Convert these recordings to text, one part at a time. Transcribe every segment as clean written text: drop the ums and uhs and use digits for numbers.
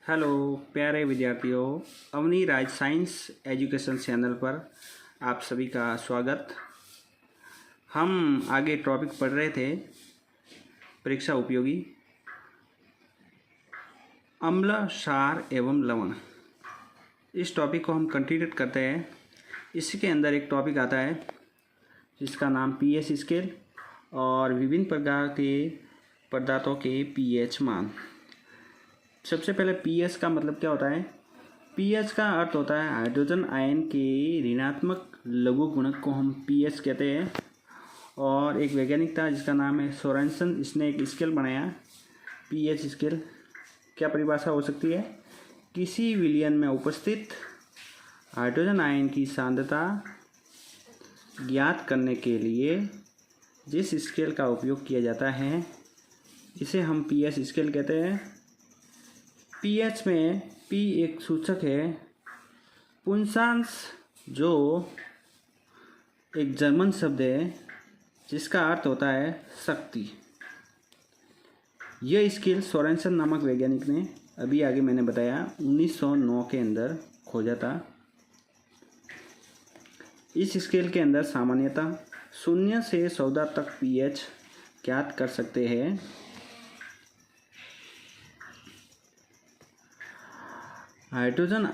Hello प्यारे विद्यार्थियों, अवनी राज science education channel पर आप सभी का स्वागत। हम आगे टॉपिक पढ़ रहे थे परीक्षा उपयोगी अम्ल, क्षार एवं लवण। इस टॉपिक को हम कंटिन्यू करते हैं। इसी के अंदर एक टॉपिक आता है जिसका नाम पीएच स्केल और विभिन्न प्रकार के पदार्थों के पीएच मान। सबसे पहले पीएच का मतलब क्या होता है? पीएच का अर्थ होता है हाइड्रोजन आयन के ऋणात्मक लघु गुणक को हम पीएच कहते हैं। और एक वैज्ञानिक था जिसका नाम है सोरेनसन, इसने एक स्केल बनाया पीएच स्केल। क्या परिभाषा हो सकती है? किसी विलयन में उपस्थित हाइड्रोजन आयन की सांद्रता ज्ञात करने के लिए जिस स्केल का उपयोग किया जाता है इसे हम पीएच स्केल कहते हैं। पीएच में पी एक सूचक है, पुंसांस जो एक जर्मन शब्द है जिसका अर्थ होता है शक्ति। यह स्केल सोरेनसन नामक वैज्ञानिक ने अभी आगे मैंने बताया 1909 के अंदर खोजा था। इस स्केल के अंदर सामान्यतः 0 से 14 तक पीएच ज्ञात कर सकते हैं। हाइड्रोजन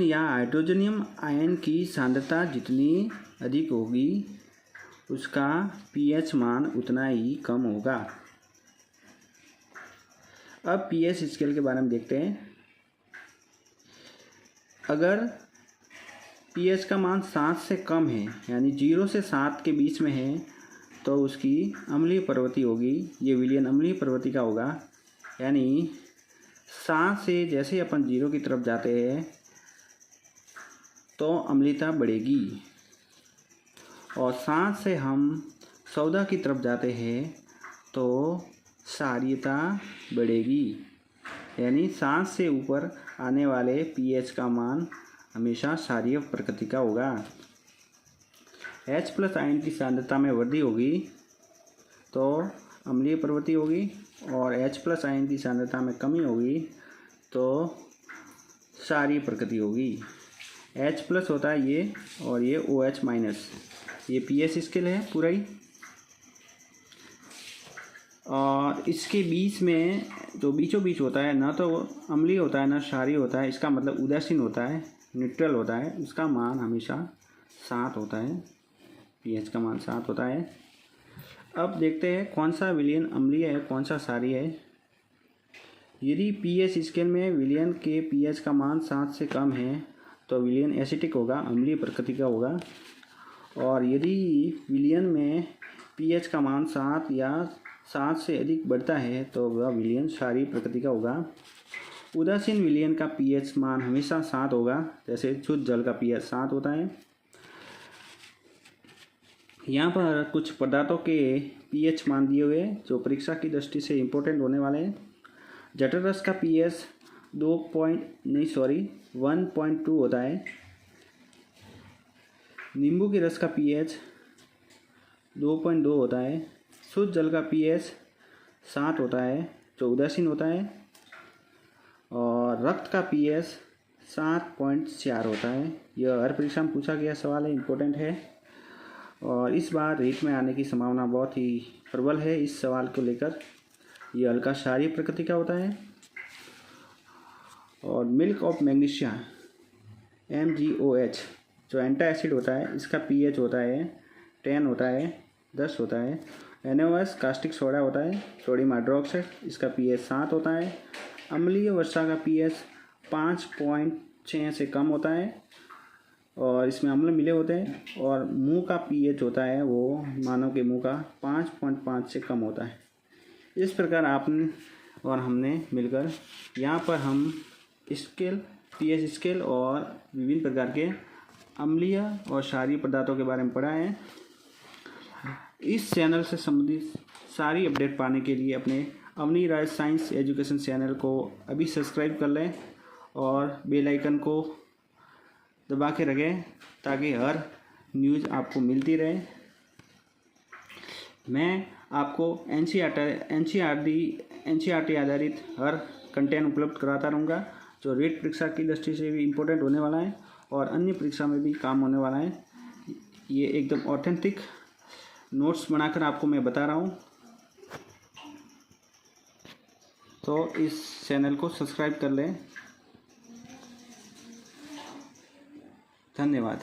या हाइड्रोजनियम आयन की सांद्रता जितनी अधिक होगी उसका पीएच मान उतना ही कम होगा। अब पीएच स्केल के बारे में देखते हैं। अगर पीएच का मान 7 से कम है यानी 0 से 7 के बीच में है तो उसकी अम्लीय प्रवृत्ति होगी। ये विलयन अम्लीय प्रवृत्ति का होगा। यानी 7 से जैसे ही अपन 0 की तरफ जाते हैं तो अम्लता बढ़ेगी और 7 से हम 14 की तरफ जाते हैं तो क्षारीयता बढ़ेगी। यानी 7 से ऊपर आने वाले पीएच का मान हमेशा क्षारीय प्रकृति का होगा। H+ आयन की सांद्रता में वृद्धि होगी तो अम्लीय प्रवृत्ति होगी और H+ आयन की सांद्रता में कमी होगी तो क्षारीय प्रकृति होगी। H+ होता है ये और ये OH-। ये पीएच स्केल है पूरा ही। और इसके बीच में जो बीचों बीच होता है ना तो अम्लीय होता है ना क्षारीय होता है। इसका मतलब उदासीन होता है, न्यूट्रल होता है। उसका मान हमेशा 7 होता है। पीएच का मान 7 होता है। अब देखते हैं कौन सा विलयन अम्लीय है, कौन सा क्षारीय है। यदि पीएच स्केल में विलयन के पीएच का मान 7 से कम है तो विलयन एसिटिक होगा, अम्लीय प्रकृति का होगा। और यदि विलयन में पीएच का मान 7 या 7 से अधिक बढ़ता है तो वह विलयन क्षारीय प्रकृति का होगा। उदासीन विलयन का पीएच मान हमेशा 7 होगा। जैसे शुद्ध जल का पीएच 7 होता है। यहाँ पर कुछ पदार्थों के पीएच मान दिए हुए जो परीक्षा की दृष्टि से इम्पोर्टेंट होने वाले हैं। जठर रस का पीएच 1.2 होता है। नींबू के रस का पीएच 2.2 होता है। शुद्ध जल का पीएच 7 होता है जो उदासीन होता है। और रक्त का पीएच 7.4 होता है। यह हर परीक्षा में पूछा गया सवाल है, इम्पोर्टेंट है। और इस बार रीट में आने की संभावना बहुत ही प्रबल है इस सवाल को लेकर। यह हल्का क्षारीय प्रकृति का होता है। और मिल्क ऑफ मैग्नीशिया MgOH जो एंटा एसिड होता है इसका पीएच होता है 10 होता है, 10 होता है। NaOH कास्टिक सोडा होता है, सोडियम हाइड्रोक्साइड, इसका पीएच 7 होता है। अम्लीय वर्षा का पीएच 5.6 से कम होता है और इसमें अम्ल मिले होते हैं। और मुंह का पीएच होता है वो मानव के मुंह का 5.5 से कम होता है। इस प्रकार आपने और हमने मिलकर यहाँ पर हम स्केल, पीएच स्केल और विभिन्न प्रकार के अम्लीय और क्षारीय पदार्थों के बारे में पढ़ा है। इस चैनल से संबंधित सारी अपडेट पाने के लिए अपने अवनी राज साइंस एजुकेशन चैनल को अभी सब्सक्राइब कर लें और बेल आइकन को दबा के रखें ताकि हर न्यूज़ आपको मिलती रहे। मैं आपको एनसीईआरटी आधारित हर कंटेंट उपलब्ध कराता रहूँगा, जो रीट परीक्षा की दृष्टि से भी इम्पोर्टेंट होने वाला है और अन्य परीक्षा में भी काम होने वाला है। ये एकदम ऑथेंटिक नोट्स बनाकर आपको मैं बता रहा हूँ। तो इस चैनल को सब्सक्राइब कर लें। धन्यवाद।